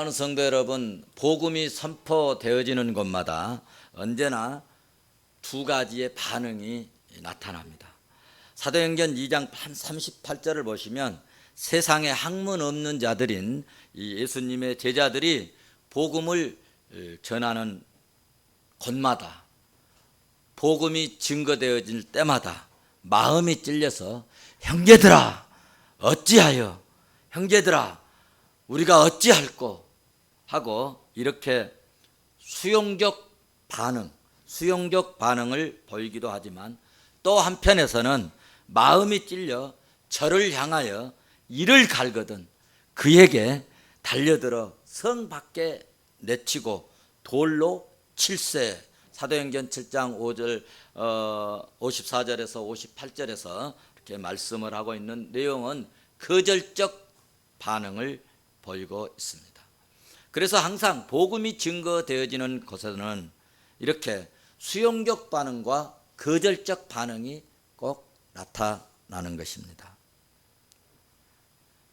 사랑하는 성도 여러분, 복음이 선포되어지는 곳마다 언제나 두 가지의 반응이 나타납니다. 사도행전 2장 38절을 보시면 세상에 학문 없는 자들인 이 예수님의 제자들이 복음을 전하는 곳마다, 복음이 증거되어질 때마다 마음이 찔려서 형제들아 어찌하여, 형제들아 우리가 어찌할꼬 하고 이렇게 수용적 반응을 보이기도 하지만, 또 한편에서는 마음이 찔려 저를 향하여 이를 갈거든 그에게 달려들어 성 밖에 내치고 돌로 칠세. 사도행전 7장 5절 54절에서 58절에서 이렇게 말씀을 하고 있는 내용은 거절적 반응을 보이고 있습니다. 그래서 항상 복음이 증거되어지는 곳에서는 이렇게 수용적 반응과 거절적 반응이 꼭 나타나는 것입니다.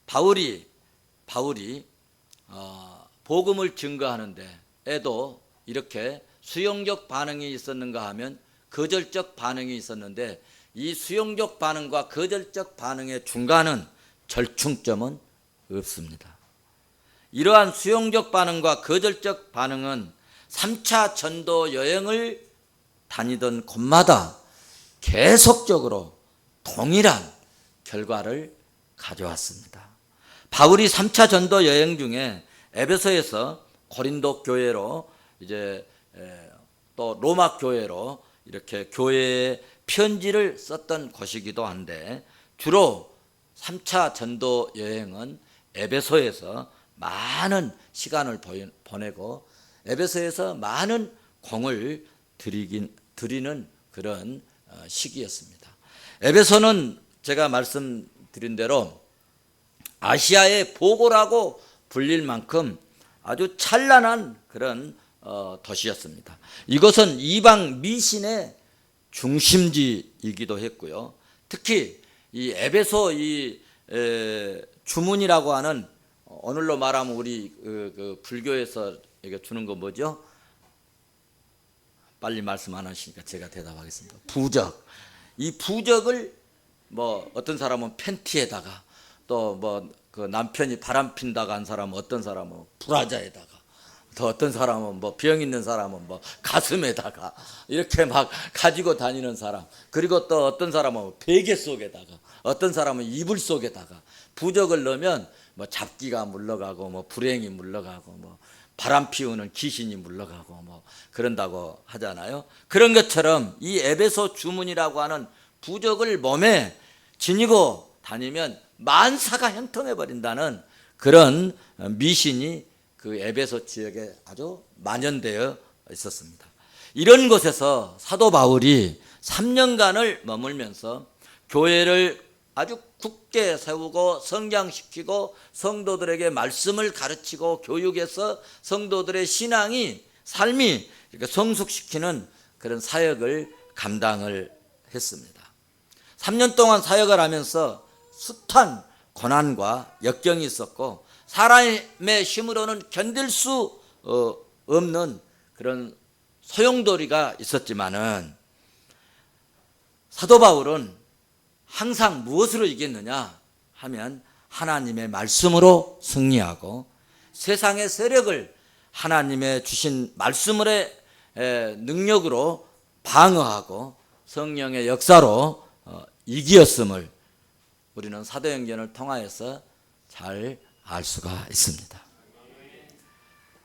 바울이 복음을 증거하는데 에도 이렇게 수용적 반응이 있었는가 하면 거절적 반응이 있었는데, 이 수용적 반응과 거절적 반응의 중간은 절충점은 없습니다. 이러한 수용적 반응과 거절적 반응은 3차 전도 여행을 다니던 곳마다 계속적으로 동일한 결과를 가져왔습니다. 바울이 3차 전도 여행 중에 에베소에서 고린도 교회로 또 로마 교회로 이렇게 교회에 편지를 썼던 곳이기도 한데, 주로 3차 전도 여행은 에베소에서 많은 시간을 보내고 에베소에서 많은 공을 드리는 그런 시기였습니다. 에베소는 제가 말씀드린 대로 아시아의 보고라고 불릴 만큼 아주 찬란한 그런 도시였습니다. 이것은 이방 미신의 중심지이기도 했고요. 특히 이 에베소 주문이라고 하는, 오늘로 말하면 우리 그 불교에서 이게 주는 거 뭐죠? 빨리 말씀 안 하시니까 제가 대답하겠습니다. 부적. 이 부적을 뭐 어떤 사람은 팬티에다가, 또 뭐 그 남편이 바람 핀다고 한 사람은, 어떤 사람은 브라자에다가, 또 어떤 사람은 뭐 병 있는 사람은 뭐 가슴에다가 이렇게 막 가지고 다니는 사람, 그리고 또 어떤 사람은 베개 속에다가, 어떤 사람은 이불 속에다가 부적을 넣으면 뭐 잡기가 물러가고, 뭐 불행이 물러가고, 뭐 바람 피우는 귀신이 물러가고, 뭐 그런다고 하잖아요. 그런 것처럼 이 에베소 주문이라고 하는 부적을 몸에 지니고 다니면 만사가 형통해 버린다는 그런 미신이 그 에베소 지역에 아주 만연되어 있었습니다. 이런 곳에서 사도 바울이 3년간을 머물면서 교회를 아주 굳게 세우고 성장시키고 성도들에게 말씀을 가르치고 교육해서 성도들의 삶이 이렇게 성숙시키는 그런 사역을 감당을 했습니다. 3년 동안 사역을 하면서 숱한 고난과 역경이 있었고, 사람의 힘으로는 견딜 수 없는 그런 소용돌이가 있었지만은, 사도 바울은 항상 무엇으로 이겼느냐 하면 하나님의 말씀으로 승리하고, 세상의 세력을 하나님의 주신 말씀의 능력으로 방어하고 성령의 역사로 이기었음을 우리는 사도행전을 통하여서 잘 알 수가 있습니다.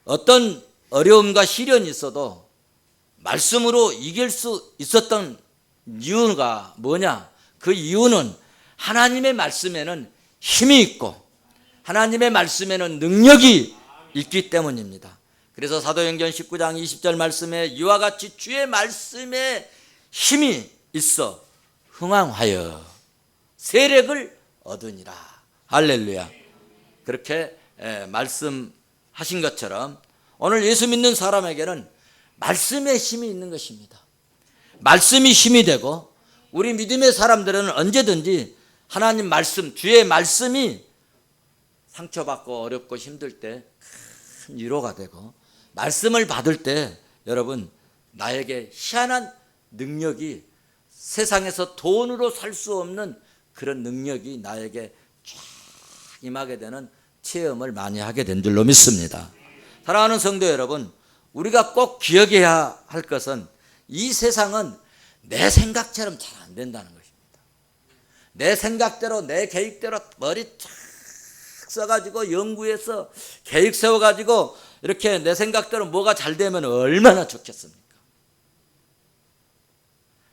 어떤 어려움과 시련이 있어도 말씀으로 이길 수 있었던 이유가 뭐냐? 그 이유는 하나님의 말씀에는 힘이 있고 하나님의 말씀에는 능력이 있기 때문입니다. 그래서 사도행전 19장 20절 말씀에 이와 같이 주의 말씀에 힘이 있어 흥왕하여 세력을 얻으니라. 할렐루야. 그렇게 말씀하신 것처럼 오늘 예수 믿는 사람에게는 말씀의 힘이 있는 것입니다. 말씀이 힘이 되고, 우리 믿음의 사람들은 언제든지 하나님 말씀, 주의 말씀이 상처받고 어렵고 힘들 때 큰 위로가 되고, 말씀을 받을 때 여러분 나에게 희한한 능력이, 세상에서 돈으로 살 수 없는 그런 능력이 나에게 쫙 임하게 되는 체험을 많이 하게 된 줄로 믿습니다. 사랑하는 성도 여러분, 우리가 꼭 기억해야 할 것은 이 세상은 내 생각처럼 잘 안 된다는 것입니다. 내 생각대로, 내 계획대로 머리 쫙 써가지고 연구해서 계획 세워가지고 이렇게 내 생각대로 뭐가 잘 되면 얼마나 좋겠습니까?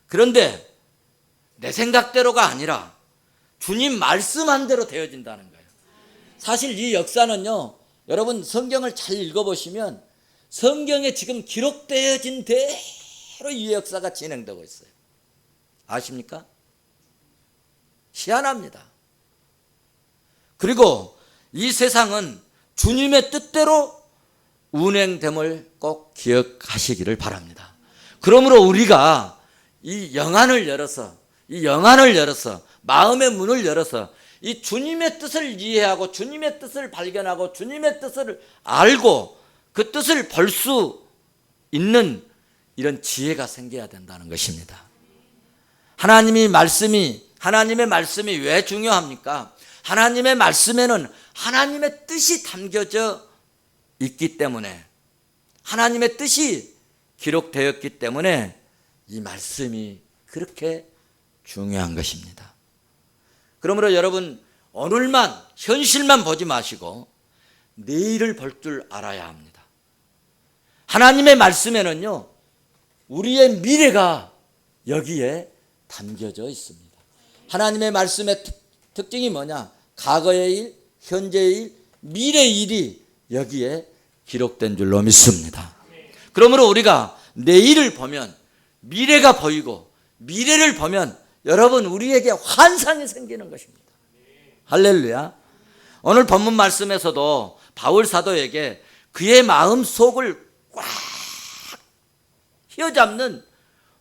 그런데 내 생각대로가 아니라 주님 말씀한 대로 되어진다는 거예요. 사실 이 역사는요, 여러분 성경을 잘 읽어보시면 성경에 지금 기록되어진 대로 이 역사가 진행되고 있어요. 아십니까? 희한합니다. 그리고 이 세상은 주님의 뜻대로 운행됨을 꼭 기억하시기를 바랍니다. 그러므로 우리가 이 영안을 열어서 마음의 문을 열어서 이 주님의 뜻을 이해하고 주님의 뜻을 발견하고 주님의 뜻을 알고 그 뜻을 볼 수 있는 이런 지혜가 생겨야 된다는 것입니다. 하나님의 말씀이 왜 중요합니까? 하나님의 말씀에는 하나님의 뜻이 담겨져 있기 때문에, 하나님의 뜻이 기록되었기 때문에 이 말씀이 그렇게 중요한 것입니다. 그러므로 여러분, 오늘만, 현실만 보지 마시고 내일을 볼 줄 알아야 합니다. 하나님의 말씀에는요, 우리의 미래가 여기에 담겨져 있습니다. 하나님의 말씀의 특징이 뭐냐? 과거의 일, 현재의 일, 미래의 일이 여기에 기록된 줄로 믿습니다. 그러므로 우리가 내일을 보면 미래가 보이고, 미래를 보면 여러분 우리에게 환상이 생기는 것입니다. 할렐루야. 오늘 본문 말씀에서도 바울 사도에게 그의 마음 속을 꽉 휘어잡는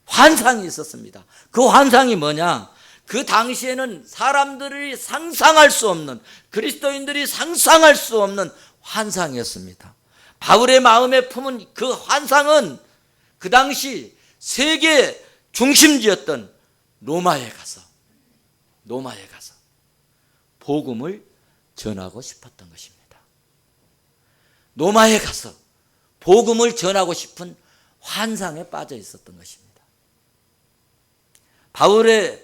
환상이 있었습니다. 그 환상이 뭐냐? 그 당시에는 사람들이 상상할 수 없는, 그리스도인들이 상상할 수 없는 환상이었습니다. 바울의 마음에 품은 그 환상은 그 당시 세계 중심지였던 로마에 가서 복음을 전하고 싶었던 것입니다. 로마에 가서 복음을 전하고 싶은 환상에 빠져 있었던 것입니다. 바울이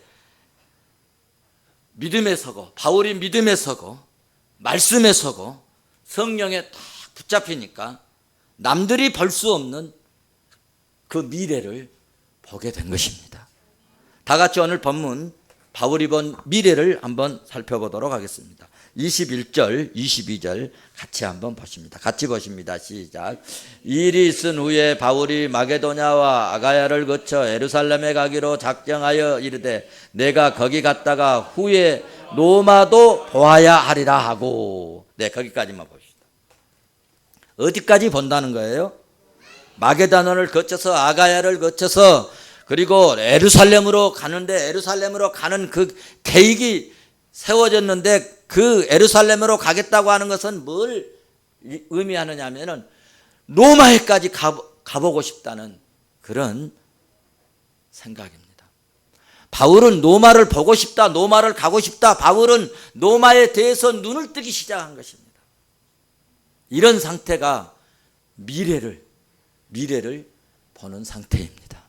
믿음에 서고 말씀에 서고 성령에 딱 붙잡히니까 남들이 볼 수 없는 그 미래를 보게 된 것입니다. 다 같이 오늘 본문 바울이 본 미래를 한번 살펴보도록 하겠습니다. 21절, 22절 같이 한번 보십니다. 같이 보십니다. 시작. 일이 있은 후에 바울이 마게도냐와 아가야를 거쳐 예루살렘에 가기로 작정하여 이르되 내가 거기 갔다가 후에 로마도 보아야 하리라 하고. 네, 거기까지만 봅시다. 어디까지 본다는 거예요? 마게도냐를 거쳐서 아가야를 거쳐서 그리고 예루살렘으로 가는데, 예루살렘으로 가는 그 계획이 세워졌는데 그 예루살렘으로 가겠다고 하는 것은 뭘 의미하느냐 하면은 로마에까지 가보고 싶다는 그런 생각입니다. 바울은 로마를 보고 싶다, 로마를 가고 싶다. 바울은 로마에 대해서 눈을 뜨기 시작한 것입니다. 이런 상태가 미래를 보는 상태입니다.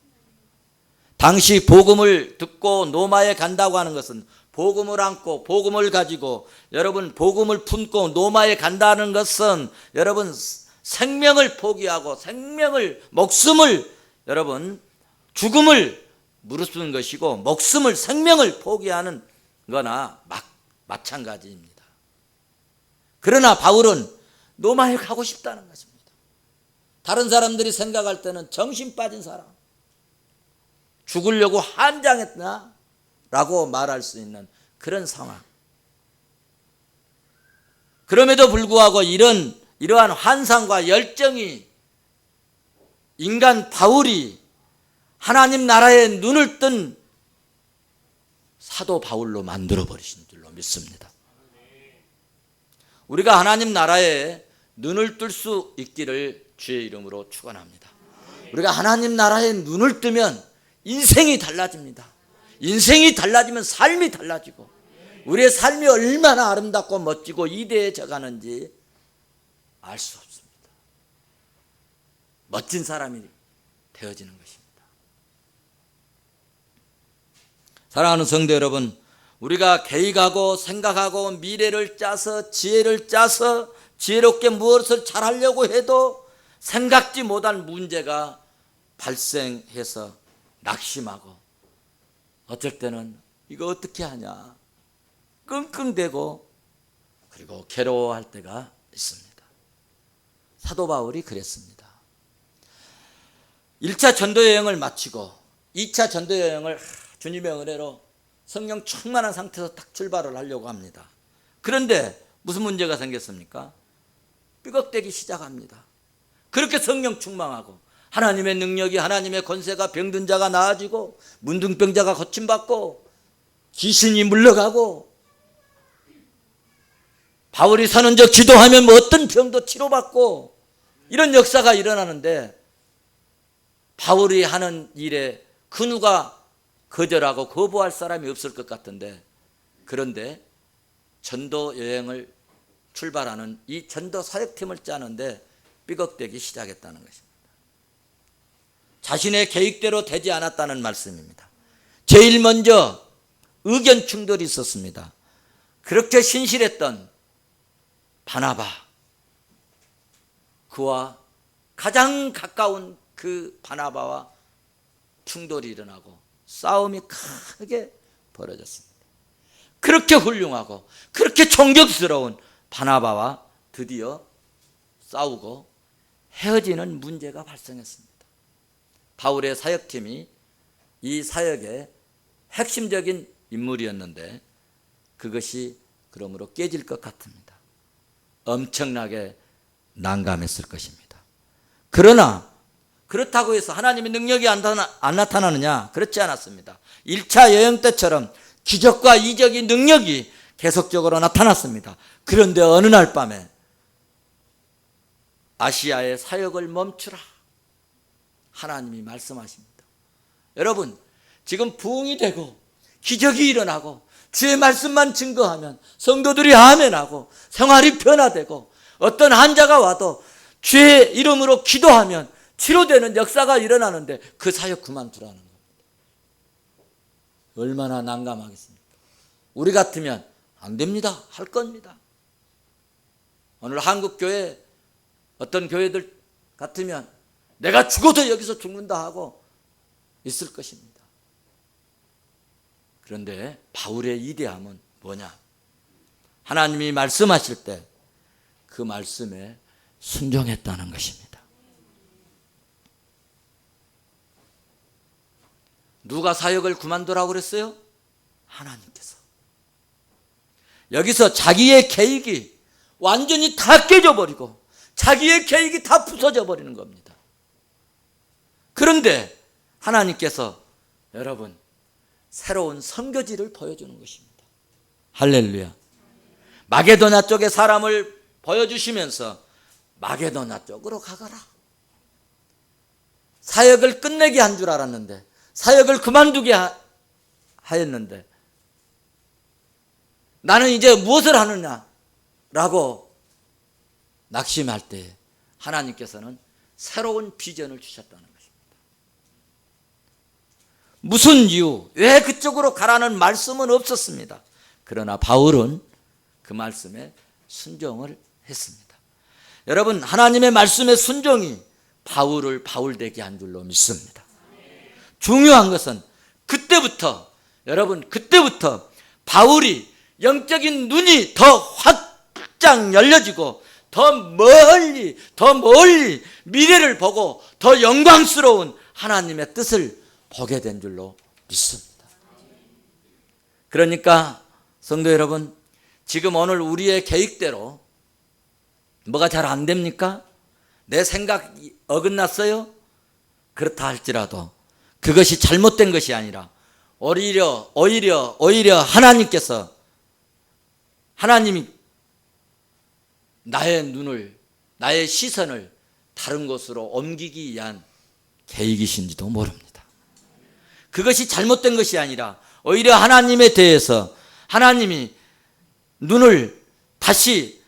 당시 복음을 듣고 로마에 간다고 하는 것은, 복음을 안고 복음을 가지고 여러분 복음을 품고 로마에 간다는 것은 여러분 생명을 포기하고 목숨을 여러분 죽음을 무릅쓰는 것이고 목숨을, 생명을 포기하는 거나 마찬가지입니다. 그러나 바울은 로마에 가고 싶다는 것입니다. 다른 사람들이 생각할 때는 정신 빠진 사람, 죽으려고 환장했나? 라고 말할 수 있는 그런 상황. 그럼에도 불구하고 이러한 환상과 열정이 인간 바울이 하나님 나라에 눈을 뜬 사도 바울로 만들어 버리신 줄로 믿습니다. 우리가 하나님 나라에 눈을 뜰 수 있기를 주의 이름으로 축원합니다. 우리가 하나님 나라에 눈을 뜨면 인생이 달라집니다. 인생이 달라지면 삶이 달라지고 우리의 삶이 얼마나 아름답고 멋지고 이대해져 가는지 알 수 없습니다. 멋진 사람이 되어지는 것입니다. 사랑하는 성도 여러분, 우리가 계획하고 생각하고 미래를 짜서 지혜를 짜서 지혜롭게 무엇을 잘하려고 해도 생각지 못한 문제가 발생해서 낙심하고 어쩔 때는 이거 어떻게 하냐 끙끙대고 그리고 괴로워할 때가 있습니다. 사도 바울이 그랬습니다. 1차 전도 여행을 마치고 2차 전도 여행을 주님의 은혜로 성령 충만한 상태에서 딱 출발을 하려고 합니다. 그런데 무슨 문제가 생겼습니까? 삐걱대기 시작합니다. 그렇게 성령 충만하고 하나님의 능력이 하나님의 권세가 병든 자가 나아지고 문둥병자가 고침받고 귀신이 물러가고 바울이 선언적 기도하면 뭐 어떤 병도 치료받고 이런 역사가 일어나는데 바울이 하는 일에 그 누가 거절하고 거부할 사람이 없을 것 같은데 그런데 전도 여행을 출발하는 이 전도 사역팀을 짜는데 삐걱대기 시작했다는 것입니다. 자신의 계획대로 되지 않았다는 말씀입니다. 제일 먼저 의견 충돌이 있었습니다. 그렇게 신실했던 바나바 그와 가장 가까운 그 바나바와 충돌이 일어나고 싸움이 크게 벌어졌습니다. 그렇게 훌륭하고 그렇게 존경스러운 바나바와 드디어 싸우고 헤어지는 문제가 발생했습니다. 바울의 사역팀이 이 사역의 핵심적인 인물이었는데 그것이 그러므로 깨질 것 같습니다. 엄청나게 난감했을 것입니다. 그러나 그렇다고 해서 하나님의 능력이 안 나타나느냐? 그렇지 않았습니다. 1차 여행 때처럼 기적과 이적인 능력이 계속적으로 나타났습니다. 그런데 어느 날 밤에 아시아의 사역을 멈추라 하나님이 말씀하십니다. 여러분 지금 부흥이 되고 기적이 일어나고 주의 말씀만 증거하면 성도들이 아멘하고 생활이 변화되고 어떤 환자가 와도 주의 이름으로 기도하면 치료되는 역사가 일어나는데 그 사역 그만두라는 겁니다. 얼마나 난감하겠습니까? 우리 같으면 안 됩니다. 할 겁니다. 오늘 한국교회 어떤 교회들 같으면 내가 죽어도 여기서 죽는다 하고 있을 것입니다. 그런데 바울의 이대함은 뭐냐? 하나님이 말씀하실 때 그 말씀에 순종했다는 것입니다. 누가 사역을 그만두라고 그랬어요? 하나님께서. 여기서 자기의 계획이 완전히 다 깨져버리고 자기의 계획이 다 부서져 버리는 겁니다. 그런데 하나님께서 여러분 새로운 선교지를 보여주는 것입니다. 할렐루야. 마게도냐 쪽에 사람을 보여주시면서 마게도냐 쪽으로 가거라. 사역을 끝내게 한 줄 알았는데 사역을 그만두게 하였는데 나는 이제 무엇을 하느냐라고 낙심할 때 하나님께서는 새로운 비전을 주셨다는 것입니다. 무슨 이유, 왜 그쪽으로 가라는 말씀은 없었습니다. 그러나 바울은 그 말씀에 순종을 했습니다. 여러분 하나님의 말씀의 순종이 바울을 바울되게 한 줄로 믿습니다. 중요한 것은 그때부터 여러분 그때부터 바울이 영적인 눈이 더 확장 열려지고 더 멀리 미래를 보고 더 영광스러운 하나님의 뜻을 보게 된 줄로 믿습니다. 그러니까 성도 여러분 지금 오늘 우리의 계획대로 뭐가 잘 안 됩니까? 내 생각이 어긋났어요? 그렇다 할지라도 그것이 잘못된 것이 아니라 오히려 하나님이 나의 눈을 나의 시선을 다른 곳으로 옮기기 위한 계획이신지도 모릅니다. 그것이 잘못된 것이 아니라 오히려 하나님에 대해서 하나님이 눈을 다시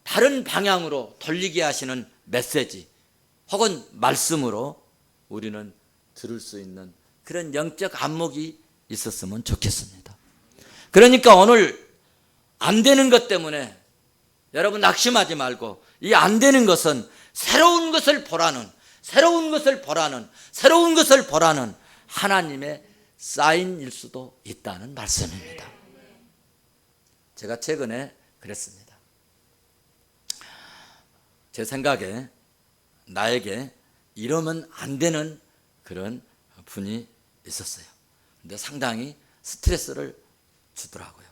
다른 방향으로 돌리게 하시는 메시지 혹은 말씀으로 우리는 들을 수 있는 그런 영적 안목이 있었으면 좋겠습니다. 그러니까 오늘 안 되는 것 때문에 여러분 낙심하지 말고, 이 안 되는 것은 새로운 것을 보라는 하나님의 사인일 수도 있다는 말씀입니다. 제가 최근에 그랬습니다. 제 생각에 나에게 이러면 안 되는 그런 분이 있었어요. 근데 상당히 스트레스를 주더라고요.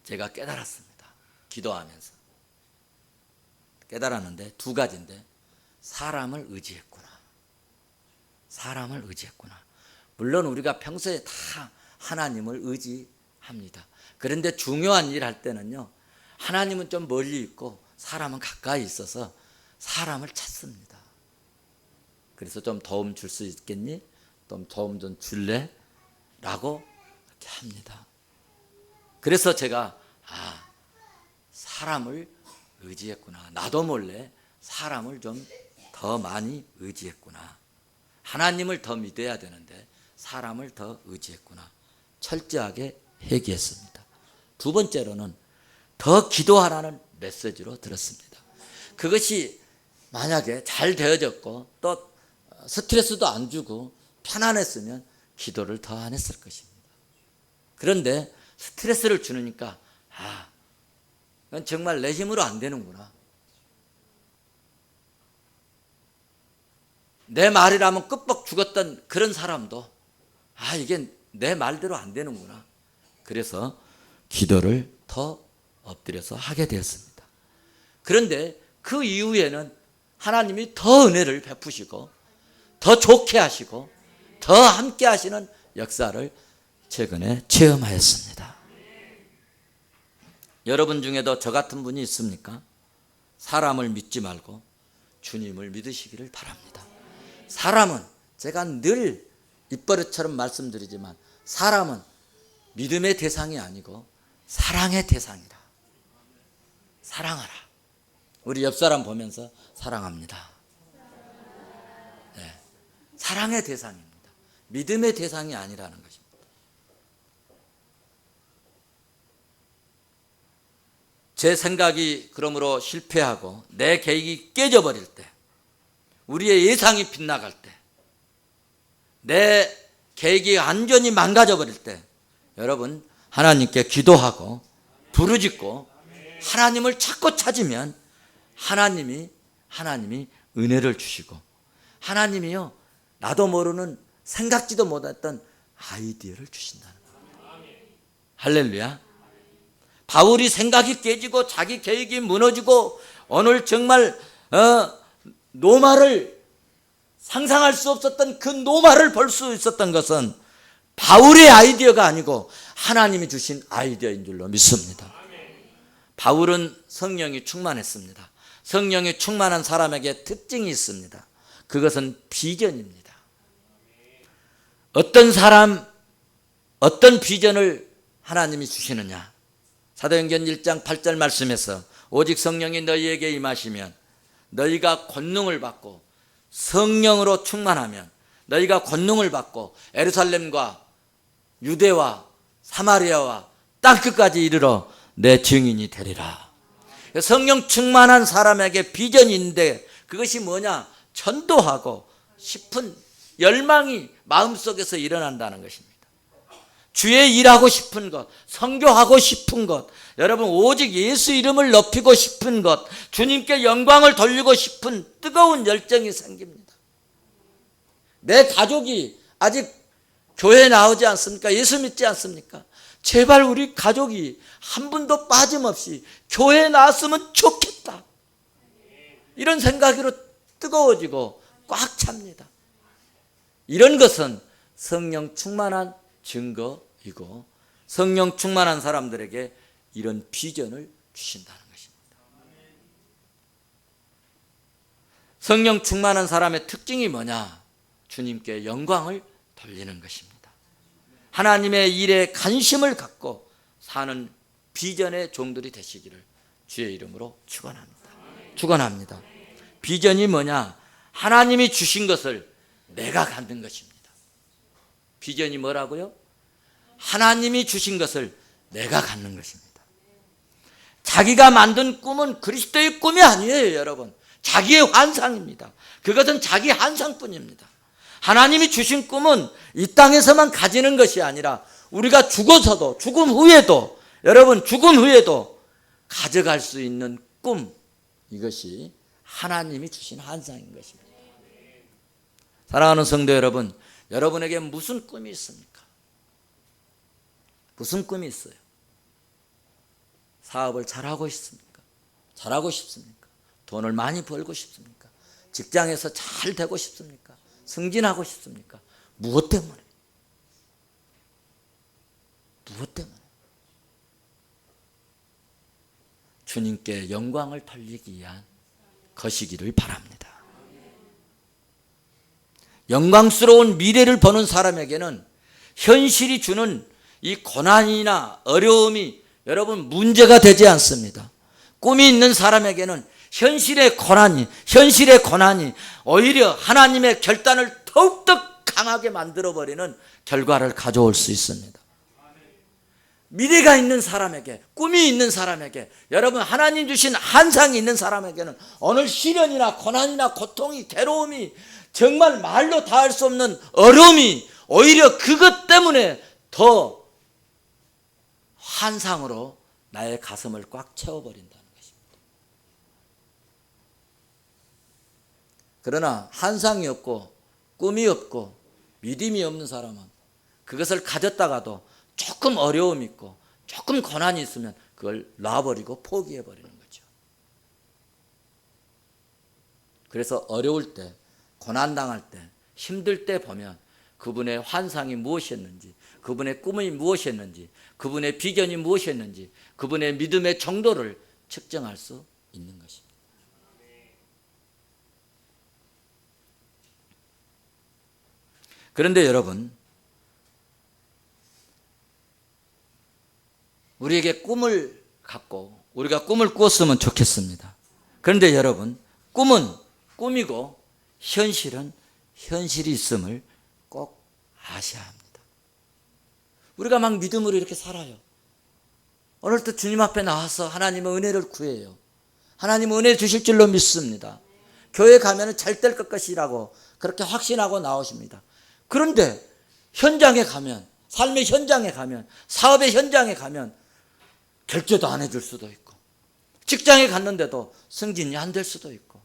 제가 깨달았습니다. 기도하면서 깨달았는데 두 가지인데, 사람을 의지했구나. 물론 우리가 평소에 다 하나님을 의지합니다. 그런데 중요한 일 할 때는요, 하나님은 좀 멀리 있고 사람은 가까이 있어서 사람을 찾습니다. 그래서 좀 도움 줄 수 있겠니? 좀 도움 좀 줄래? 라고 이렇게 합니다. 그래서 제가 사람을 의지했구나. 나도 몰래 사람을 좀 더 많이 의지했구나. 하나님을 더 믿어야 되는데 사람을 더 의지했구나. 철저하게 회개했습니다. 두 번째로는 더 기도하라는 메시지로 들었습니다. 그것이 만약에 잘 되어졌고 또 스트레스도 안 주고 편안했으면 기도를 더 안 했을 것입니다. 그런데 스트레스를 주니까 이건 정말 내 힘으로 안 되는구나. 내 말이라면 끝뻑 죽었던 그런 사람도 이게 내 말대로 안 되는구나. 그래서 기도를 더 엎드려서 하게 되었습니다. 그런데 그 이후에는 하나님이 더 은혜를 베푸시고 더 좋게 하시고 더 함께 하시는 역사를 최근에 체험하였습니다. 여러분 중에도 저 같은 분이 있습니까? 사람을 믿지 말고 주님을 믿으시기를 바랍니다. 사람은, 제가 늘 입버릇처럼 말씀드리지만, 사람은 믿음의 대상이 아니고 사랑의 대상이다. 사랑하라. 우리 옆 사람 보면서 사랑합니다. 네. 사랑의 대상입니다. 믿음의 대상이 아니라는 것입니다. 제 생각이 그러므로 실패하고 내 계획이 깨져버릴 때, 우리의 예상이 빗나갈 때, 내 계획이 완전히 망가져버릴 때, 여러분 하나님께 기도하고 부르짖고 하나님을 찾으면 하나님이 은혜를 주시고, 하나님이요 나도 모르는 생각지도 못했던 아이디어를 주신다는 겁니다. 할렐루야. 바울이 생각이 깨지고 자기 계획이 무너지고 오늘 정말 노마를 상상할 수 없었던 그 노마를 볼 수 있었던 것은 바울의 아이디어가 아니고 하나님이 주신 아이디어인 줄로 믿습니다. 바울은 성령이 충만했습니다. 성령이 충만한 사람에게 특징이 있습니다. 그것은 비전입니다. 어떤 사람, 어떤 비전을 하나님이 주시느냐. 사도행전 1장 8절 말씀에서 오직 성령이 너희에게 임하시면 너희가 권능을 받고, 성령으로 충만하면 너희가 권능을 받고 예루살렘과 유대와 사마리아와 땅끝까지 이르러 내 증인이 되리라. 성령 충만한 사람에게 비전이 있는데 그것이 뭐냐? 전도하고 싶은 열망이 마음속에서 일어난다는 것입니다. 주의 일하고 싶은 것, 선교하고 싶은 것, 여러분 오직 예수 이름을 높이고 싶은 것, 주님께 영광을 돌리고 싶은 뜨거운 열정이 생깁니다. 내 가족이 아직 교회에 나오지 않습니까? 예수 믿지 않습니까? 제발 우리 가족이 한 분도 빠짐없이 교회에 나왔으면 좋겠다. 이런 생각으로 뜨거워지고 꽉 찹니다. 이런 것은 성령 충만한 증거이고 성령 충만한 사람들에게 이런 비전을 주신다는 것입니다. 성령 충만한 사람의 특징이 뭐냐? 주님께 영광을 돌리는 것입니다. 하나님의 일에 관심을 갖고 사는 비전의 종들이 되시기를 주의 이름으로 축원합니다. 비전이 뭐냐? 하나님이 주신 것을 내가 갖는 것입니다. 비전이 뭐라고요? 하나님이 주신 것을 내가 갖는 것입니다. 자기가 만든 꿈은 그리스도의 꿈이 아니에요, 여러분. 자기의 환상입니다. 그것은 자기 환상뿐입니다. 하나님이 주신 꿈은 이 땅에서만 가지는 것이 아니라 우리가 죽어서도, 죽음 후에도, 여러분 죽음 후에도 가져갈 수 있는 꿈, 이것이 하나님이 주신 환상인 것입니다. 사랑하는 성도 여러분, 여러분에게 무슨 꿈이 있습니까? 무슨 꿈이 있어요? 사업을 잘하고 싶습니까? 잘하고 싶습니까? 돈을 많이 벌고 싶습니까? 직장에서 잘 되고 싶습니까? 승진하고 싶습니까? 무엇 때문에? 무엇 때문에? 주님께 영광을 돌리기 위한 것이기를 바랍니다. 영광스러운 미래를 보는 사람에게는 현실이 주는 이 고난이나 어려움이 여러분 문제가 되지 않습니다. 꿈이 있는 사람에게는 현실의 고난이 오히려 하나님의 결단을 더욱더 강하게 만들어버리는 결과를 가져올 수 있습니다. 미래가 있는 사람에게, 꿈이 있는 사람에게, 여러분 하나님 주신 환상이 있는 사람에게는 오늘 시련이나 고난이나 고통이, 괴로움이, 정말 말로 다 할 수 없는 어려움이 오히려 그것 때문에 더 환상으로 나의 가슴을 꽉 채워버린다는 것입니다. 그러나 환상이 없고 꿈이 없고 믿음이 없는 사람은 그것을 가졌다가도 조금 어려움이 있고 조금 고난이 있으면 그걸 놔버리고 포기해버리는 거죠. 그래서 어려울 때, 고난당할 때, 힘들 때 보면 그분의 환상이 무엇이었는지, 그분의 꿈이 무엇이었는지, 그분의 비전이 무엇이었는지, 그분의 믿음의 정도를 측정할 수 있는 것입니다. 그런데 여러분, 우리에게 꿈을 갖고 우리가 꿈을 꾸었으면 좋겠습니다. 그런데 여러분, 꿈은 꿈이고 현실은 현실이 있음을 꼭 아셔야 합니다. 우리가 막 믿음으로 이렇게 살아요. 오늘도 주님 앞에 나와서 하나님의 은혜를 구해요. 하나님은 은혜 주실 줄로 믿습니다. 교회 가면 잘 될 것이라고 그렇게 확신하고 나오십니다. 그런데 현장에 가면, 삶의 현장에 가면, 사업의 현장에 가면 결제도 안 해줄 수도 있고, 직장에 갔는데도 승진이 안 될 수도 있고,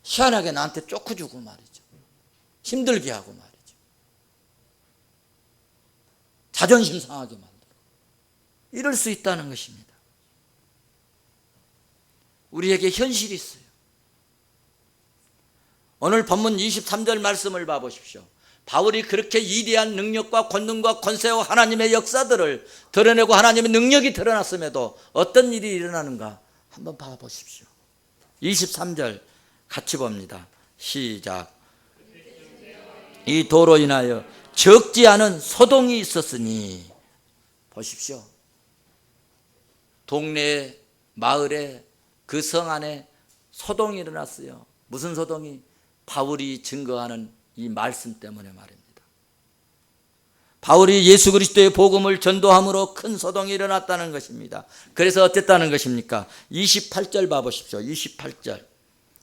희한하게 나한테 쫓겨주고 말이죠. 힘들게 하고 말이죠. 자존심 상하게 만들고 이럴 수 있다는 것입니다. 우리에게 현실이 있어요. 오늘 본문 23절 말씀을 봐보십시오. 바울이 그렇게 위대한 능력과 권능과 권세와 하나님의 역사들을 드러내고 하나님의 능력이 드러났음에도 어떤 일이 일어나는가 한번 봐보십시오. 23절 같이 봅니다. 시작. 이 도로 인하여 적지 않은 소동이 있었으니, 보십시오. 동네 마을에 그 성 안에 소동이 일어났어요. 무슨 소동이? 바울이 증거하는 이 말씀 때문에 말입니다. 바울이 예수 그리스도의 복음을 전도함으로 큰 소동이 일어났다는 것입니다. 그래서 어땠다는 것입니까? 28절 봐보십시오. 28절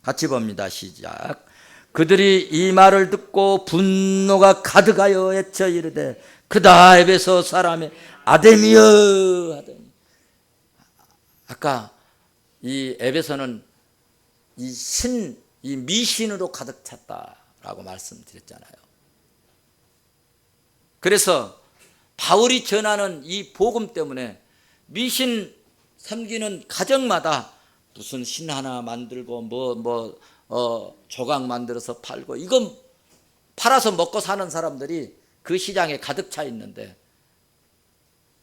같이 봅니다. 시작. 그들이 이 말을 듣고 분노가 가득하여 외쳐 이르되 그다 에베소 사람의 아데미여 하더니, 아까 이 에베소는 이 미신으로 가득 찼다라고 말씀드렸잖아요. 그래서 바울이 전하는 이 복음 때문에 미신 섬기는 가정마다 무슨 신 하나 만들고 조각 만들어서 팔고, 이건 팔아서 먹고 사는 사람들이 그 시장에 가득 차 있는데,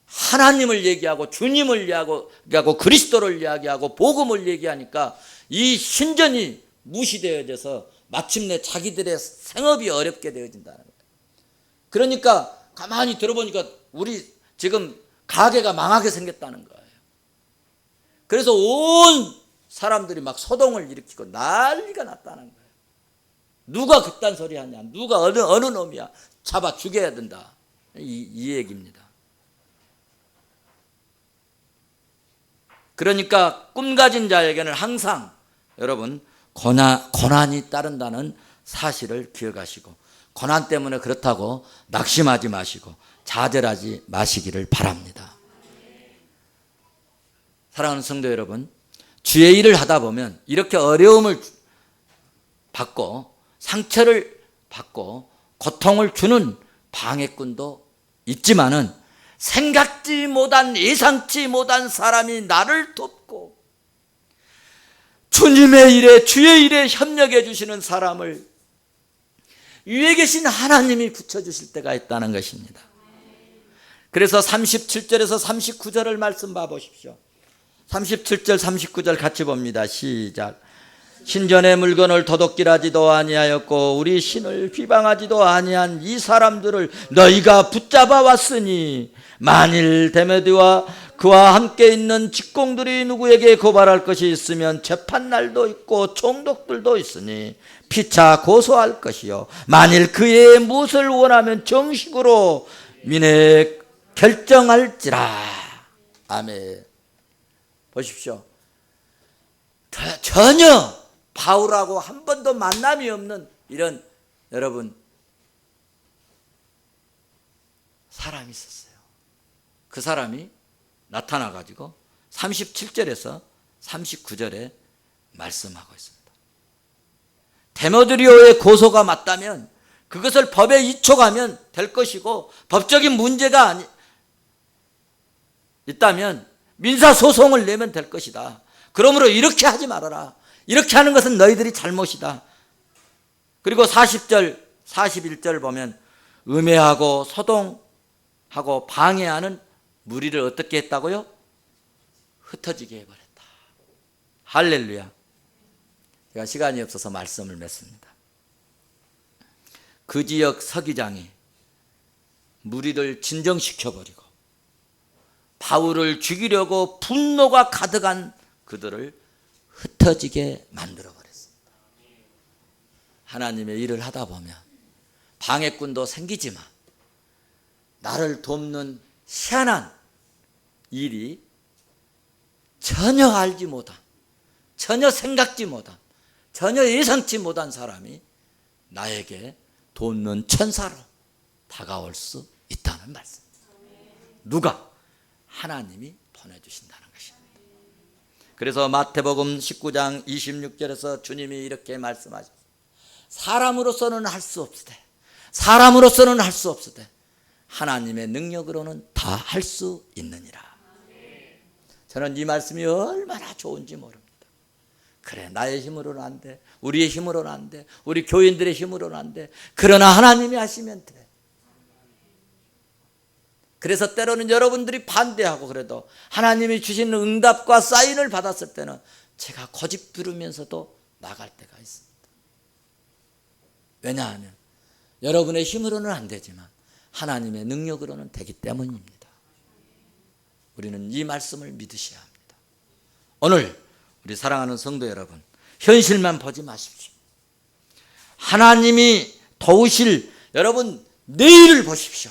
하나님을 얘기하고 주님을 얘기하고 그리스도를 이야기하고 복음을 얘기하니까 이 신전이 무시되어져서 마침내 자기들의 생업이 어렵게 되어진다는 거예요. 그러니까 가만히 들어보니까 우리 지금 가게가 망하게 생겼다는 거예요. 그래서 온 사람들이 막 소동을 일으키고 난리가 났다는 거예요. 누가 그딴 소리 하냐, 누가 어느 놈이야, 잡아 죽여야 된다, 이 얘기입니다. 그러니까 꿈 가진 자에게는 항상 여러분 고난이 따른다는 사실을 기억하시고, 고난 때문에 그렇다고 낙심하지 마시고 좌절하지 마시기를 바랍니다. 사랑하는 성도 여러분, 주의 일을 하다 보면 이렇게 어려움을 받고 상처를 받고 고통을 주는 방해꾼도 있지만은, 생각지 못한, 예상치 못한 사람이 나를 돕고 주님의 일에, 주의 일에 협력해 주시는 사람을 위에 계신 하나님이 붙여주실 때가 있다는 것입니다. 그래서 37절에서 39절을 말씀 봐보십시오. 37절 39절 같이 봅니다. 시작. 신전의 물건을 도둑질하지도 아니하였고 우리 신을 비방하지도 아니한 이 사람들을 너희가 붙잡아 왔으니, 만일 데메드와 그와 함께 있는 직공들이 누구에게 고발할 것이 있으면 재판날도 있고 총독들도 있으니 피차 고소할 것이요, 만일 그의 무엇을 원하면 정식으로 민에 결정할지라. 아멘. 보십시오. 전혀 바울하고 한 번도 만남이 없는 이런 여러분 사람이 있었어요. 그 사람이 나타나 가지고 37절에서 39절에 말씀하고 있습니다. 데메드리오의 고소가 맞다면 그것을 법에 이촉하면 될 것이고, 법적인 문제가 있다면 민사소송을 내면 될 것이다. 그러므로 이렇게 하지 말아라. 이렇게 하는 것은 너희들이 잘못이다. 그리고 40절 41절 보면 음해하고 소동하고 방해하는 무리를 어떻게 했다고요? 흩어지게 해버렸다. 할렐루야. 제가 시간이 없어서 말씀을 맺습니다. 그 지역 서기장이 무리를 진정시켜버리고 바울을 죽이려고 분노가 가득한 그들을 흩어지게 만들어버렸습니다. 하나님의 일을 하다 보면 방해꾼도 생기지만 나를 돕는 희한한 일이 전혀 알지 못한, 전혀 생각지 못한, 전혀 예상치 못한 사람이 나에게 돕는 천사로 다가올 수 있다는 말씀입니다. 누가? 하나님이 보내주신다는 것입니다. 그래서 마태복음 19장 26절에서 주님이 이렇게 말씀하셨습니다. 사람으로서는 할 수 없으되, 사람으로서는 할 수 없으되 하나님의 능력으로는 다 할 수 있느니라. 저는 이 말씀이 얼마나 좋은지 모릅니다. 그래, 나의 힘으로는 안 돼, 우리의 힘으로는 안 돼, 우리 교인들의 힘으로는 안 돼. 그러나 하나님이 하시면 돼. 그래서 때로는 여러분들이 반대하고 그래도 하나님이 주시는 응답과 사인을 받았을 때는 제가 고집 부르면서도 나갈 때가 있습니다. 왜냐하면 여러분의 힘으로는 안 되지만 하나님의 능력으로는 되기 때문입니다. 우리는 이 말씀을 믿으셔야 합니다. 오늘 우리 사랑하는 성도 여러분, 현실만 보지 마십시오. 하나님이 도우실 여러분 내일을 보십시오.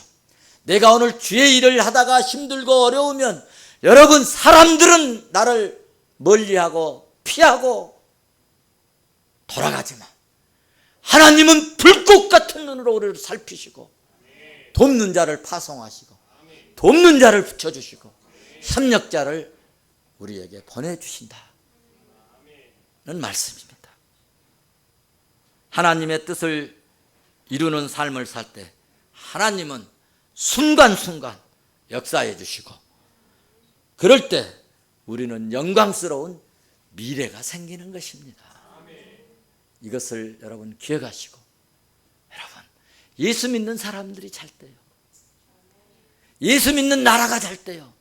내가 오늘 주의 일을 하다가 힘들고 어려우면 여러분, 사람들은 나를 멀리하고 피하고 돌아가지만 하나님은 불꽃 같은 눈으로 우리를 살피시고 돕는 자를 파송하시고 돕는 자를 붙여주시고 협력자를 우리에게 보내주신다는 말씀입니다. 하나님의 뜻을 이루는 삶을 살 때 하나님은 순간순간 역사해 주시고, 그럴 때 우리는 영광스러운 미래가 생기는 것입니다. 이것을 여러분 기억하시고, 여러분 예수 믿는 사람들이 잘 때요, 예수 믿는 나라가 잘 때요,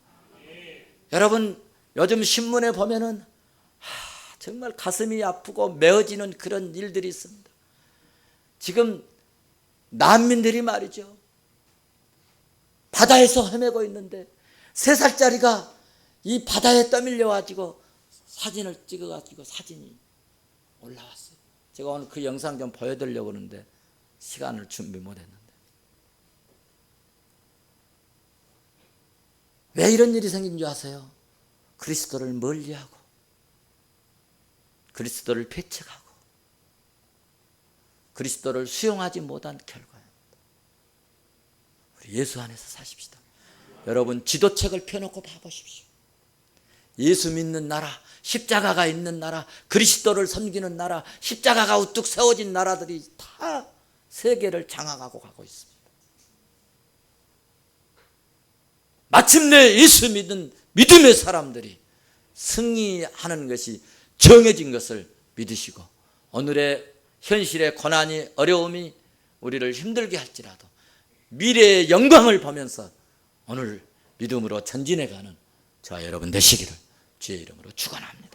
여러분 요즘 신문에 보면은 정말 가슴이 아프고 메어지는 그런 일들이 있습니다. 지금 난민들이 말이죠. 바다에서 헤매고 있는데 3살짜리가 이 바다에 떠밀려 가지고 사진을 찍어 가지고 사진이 올라왔어요. 제가 오늘 그 영상 좀 보여드리려고 하는데 시간을 준비 못했는데, 왜 이런 일이 생긴 줄 아세요? 그리스도를 멀리하고 그리스도를 배척하고 그리스도를 수용하지 못한 결과입니다. 우리 예수 안에서 사십시다. 여러분, 지도책을 펴놓고 봐보십시오. 예수 믿는 나라, 십자가가 있는 나라, 그리스도를 섬기는 나라, 십자가가 우뚝 세워진 나라들이 다 세계를 장악하고 가고 있습니다. 마침내 예수 믿는 믿음의 사람들이 승리하는 것이 정해진 것을 믿으시고, 오늘의 현실의 고난이, 어려움이 우리를 힘들게 할지라도 미래의 영광을 보면서 오늘 믿음으로 전진해가는 저와 여러분 되시기를 주의 이름으로 축원합니다.